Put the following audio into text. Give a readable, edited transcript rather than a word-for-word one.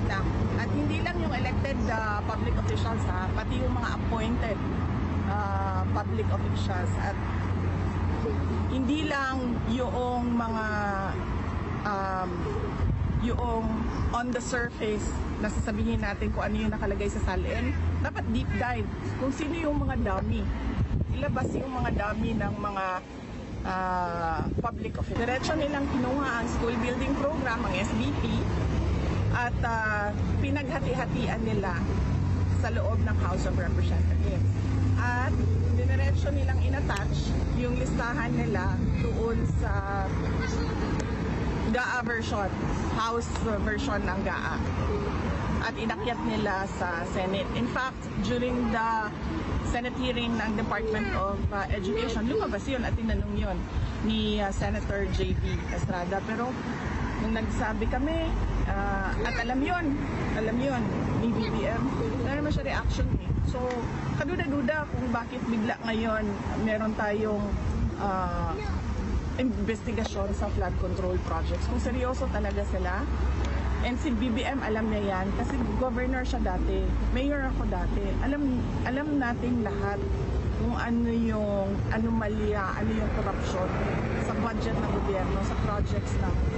lang. At hindi lang yung elected public officials pati yung mga appointed public officials. At hindi lang yung mga yung on the surface na sasabihin natin kung ano yung nakalagay sa salin. Dapat deep dive kung sino yung mga dummy. Ilabas yung mga dummy ng mga public officials. Diretso nilang kinuha ang school building program, ang SBP, at pinaghati-hatian nila sa loob ng House of Representatives. At diretso nilang inattach yung listahan nila doon sa GAA version, House version ng GAA. At inakyat nila sa Senate. In fact, during the Senate hearing ng Department of Education, lumabas yun at tinanong yun ni Senator J.B. Estrada. Pero nung nagsabi kami, at alam yun ni BBM, wala naman siya reaction eh. So, kaduda-duda kung bakit bigla ngayon meron tayong investigasyon sa flood control projects. Kung seryoso talaga sila. And si BBM alam niya yan kasi governor siya dati, mayor ako dati. Alam natin lahat kung ano yung anomalya, ano yung corruption sa budget ng gobyerno, sa projects ng